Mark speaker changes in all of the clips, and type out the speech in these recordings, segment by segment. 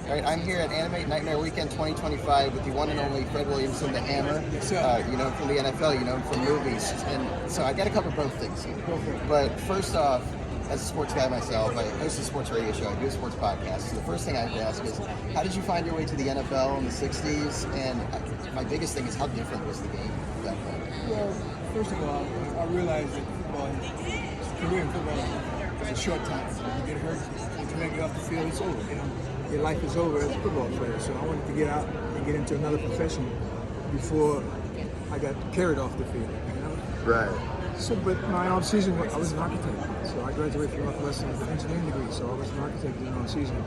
Speaker 1: All right, I'm here at Animate Nightmare Weekend 2025 with the one and only Fred Williamson, the Hammer. You know him from the NFL, you know him from movies. And so I got to cover both things here. But first off, as a sports guy myself, I host a sports radio show, I do a sports podcast. So the first thing I have to ask is, how did you find your way to the NFL in the 60s? And my biggest thing is, how different was the game back then?
Speaker 2: Well, first of all, I realized that football, career in football is a short time. If you get hurt, if you make it off the field, it's over. You know, your life is over as a football player. So I wanted to get out and get into another profession before I got carried off the field. You know?
Speaker 1: Right.
Speaker 2: So, but my off season, I was an architect. So I graduated from Northwestern with an engineering degree. So I was an architect during off season.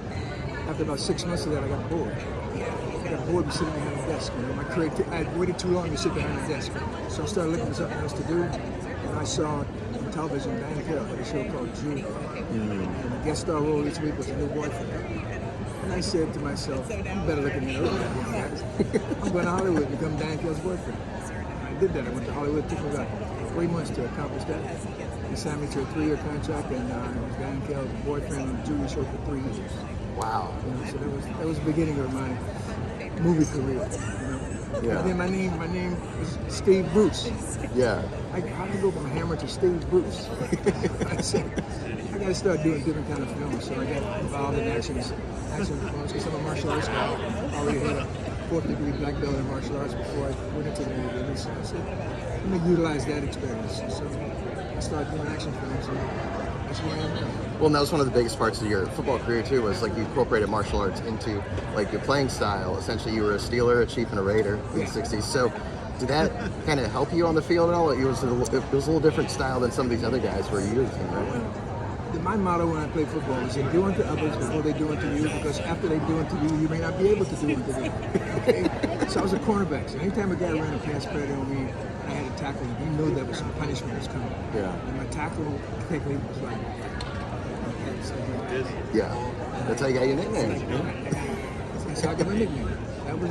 Speaker 2: After about 6 months of that, I got bored. I got bored of sitting behind a desk. You know, my career, I waited too long to sit behind a desk. So I started looking for something else to do. And I saw on television Dan Hill had a show called Jude. And the guest star role this week was a new boyfriend. And I said to myself, you better look at me. I'm going to Hollywood and become Dan Hill's boyfriend. And I did that. I went to Hollywood. It took me about 3 months to accomplish that. He signed me to a 3-year contract, and I was Dan Hill's boyfriend and Judy show for 3 years.
Speaker 1: Wow.
Speaker 2: You know, so that was the beginning of my movie career. You know?
Speaker 1: Yeah.
Speaker 2: And then my name was Steve Bruce.
Speaker 1: Yeah.
Speaker 2: How do you go from Hammer to Steve Bruce? I said, I got to start doing different kind of films. So I got involved in action films because I'm a martial arts guy. I already had a 4th degree black belt in martial arts before I went into the movie business. So I said, let me utilize that experience. So I started doing action films, and that's where I am now.
Speaker 1: Well, and that was one of the biggest parts of your football career too, was like you incorporated martial arts into like your playing style. Essentially, you were a Steeler, a Chief, and a Raider in the 60s. So did that kind of help you on the field at all? It was a little different style than some of these other guys were using, right?
Speaker 2: My motto when I play football is to do unto others before they do unto you, because after they do unto you, you may not be able to do unto them. Okay? So I was a cornerback. So anytime a guy ran a pass spread on me, I had to tackle him. He knew that was some punishment was coming.
Speaker 1: Yeah.
Speaker 2: And my tackle technique was like,
Speaker 1: yeah. That's how you got your nickname.
Speaker 2: That's how I got my nickname. That was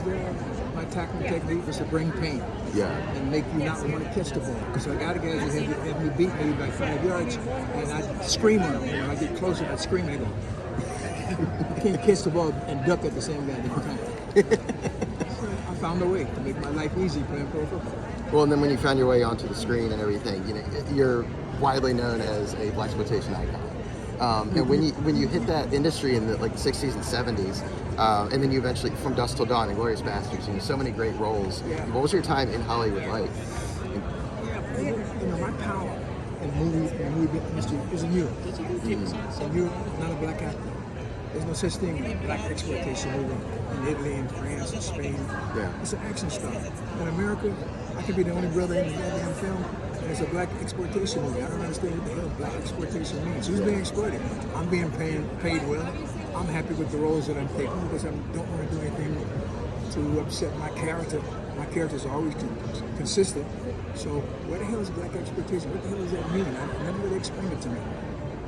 Speaker 2: my tackling technique was to bring pain.
Speaker 1: Yeah.
Speaker 2: And make you not want to catch the ball. Because I got a guy that had me beat me by 5 yards, and I'd scream on him. You know, I get closer, I'd scream, and I go, I can't catch the ball and duck at the same goddamn time. So I found a way to make my life easy playing pro football.
Speaker 1: Well, and then when you found your way onto the screen and everything, you know, you're widely known as a blaxploitation icon. And when you hit that industry in the like 60s and 70s, and then you eventually, from Dusk Till Dawn, Inglorious Bastards, you know, so many great roles.
Speaker 2: Yeah.
Speaker 1: What was your time in Hollywood like?
Speaker 2: Yeah, you know, my power in movie industry is in Europe. So Europe, not a black actor. There's no such thing as black exploitation movie in Italy and France and Spain.
Speaker 1: Yeah.
Speaker 2: It's an action star. In America, I could be the only brother in the goddamn film, and it's a black exploitation movie. I don't understand what the hell black exploitation means. Who's being exploited? I'm being paid well. I'm happy with the roles that I'm taking because I don't want to do anything to upset my character. My characters are always consistent. So where the hell is black exploitation? What the hell does that mean? I never really explained it to me.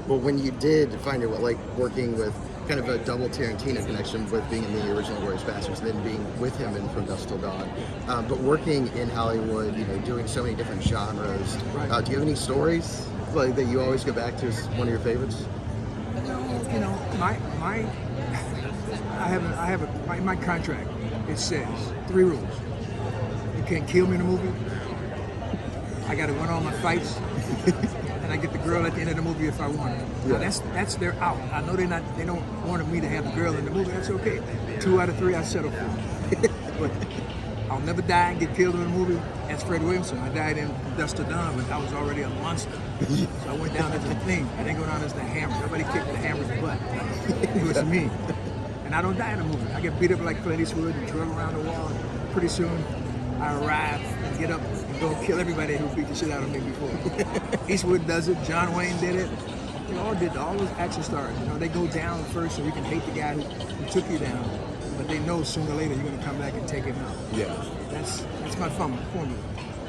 Speaker 1: Well, when you did find your way, like working with kind of a double Tarantino connection with being in the original Inglorious Bastards and then being with him in From Dusk Till Dawn, but working in Hollywood, you know, doing so many different genres,
Speaker 2: Right.
Speaker 1: do you have any stories like that you always go back to as one of your favorites?
Speaker 2: You know, my contract, it says 3 rules. You can't kill me in a movie. I got to win all my fights. And I get the girl at the end of the movie if I want her.
Speaker 1: Yeah.
Speaker 2: Now that's their out. I know they don't want me to have the girl in the movie. That's okay. 2 out of 3 I settle for. But I'll never die and get killed in a movie. That's Fred Williamson. I died in Dusk Till Dawn, but I was already a monster. So I went down as a thing. I didn't go down as the Hammer. Nobody kicked the Hammer's butt. It was me. And I don't die in a movie. I get beat up like Clint Eastwood and drug around the wall. Pretty soon, I arrive and get up and go kill everybody who beat the shit out of me before. Eastwood does it. John Wayne did it. They all did. All those action stars. You know, they go down first so you can hate the guy who took you down. But they know sooner or later you're going to come back and take him out.
Speaker 1: Yeah.
Speaker 2: That's my formula.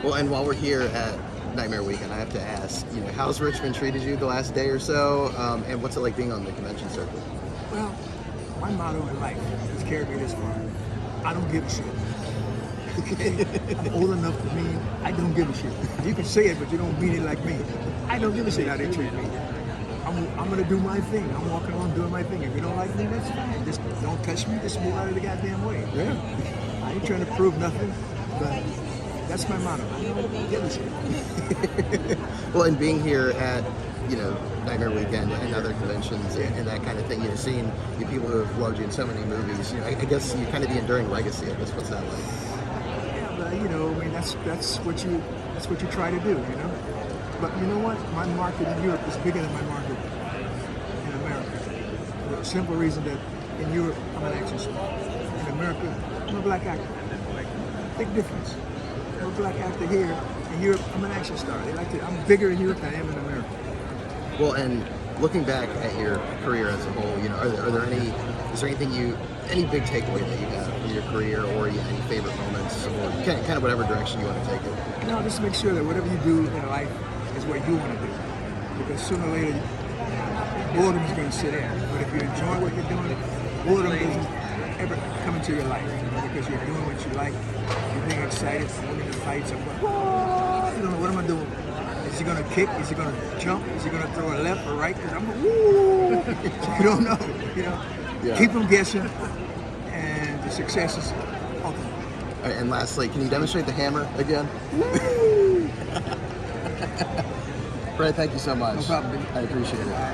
Speaker 1: Well, and while we're here at Nightmare Weekend, I have to ask, you know, how's Richmond treated you the last day or so, and what's it like being on the convention circuit?
Speaker 2: Well, my motto in life has carried me this far. I don't give a shit. Okay? I'm old enough to mean I don't give a shit. You can say it, but you don't mean it like me. I don't give a shit how they treat me. I'm gonna do my thing. I'm walking along doing my thing. If you don't like me, that's fine. Just don't don't touch me, just move out of the goddamn way.
Speaker 1: Yeah.
Speaker 2: I ain't trying to prove nothing, but that's my motto. I don't give a shit.
Speaker 1: Well, and being here at, you know, Nightmare Weekend and other conventions and that kind of thing, you know, seeing the people who have loved you in so many movies, you know, I guess you're kind of the enduring legacy of this. What's that like?
Speaker 2: Yeah, but you know, I mean, that's what you try to do, you know. But you know what? My market in Europe is bigger than my market in America. For the simple reason that in Europe, I'm an action star. In America, I'm a black actor. Big difference. I'm a black actor here. In Europe, I'm an action star. I'm bigger in Europe than I am in America.
Speaker 1: Well, and looking back at your career as a whole, you know, is there any big takeaway that you have from your career, or any favorite moments, or kind of whatever direction you want to take it?
Speaker 2: No, just make sure that whatever you do in life is what you want to do. Because sooner or later, boredom is going to sit in. But if you enjoy what you're doing, boredom doesn't ever come into your life. You know, because you're doing what you like, you're being excited, winning the fights. I'm going, whoa! You know, what am I doing? Is he going to kick? Is he going to jump? Is he going to throw a left or right? Because I'm going, woo! You don't know. You know,
Speaker 1: Yeah.
Speaker 2: Keep them guessing, and the success is ultimate.
Speaker 1: All right, and lastly, can you demonstrate the hammer again? Brad, thank you so much.
Speaker 2: No problem, dude.
Speaker 1: I appreciate it.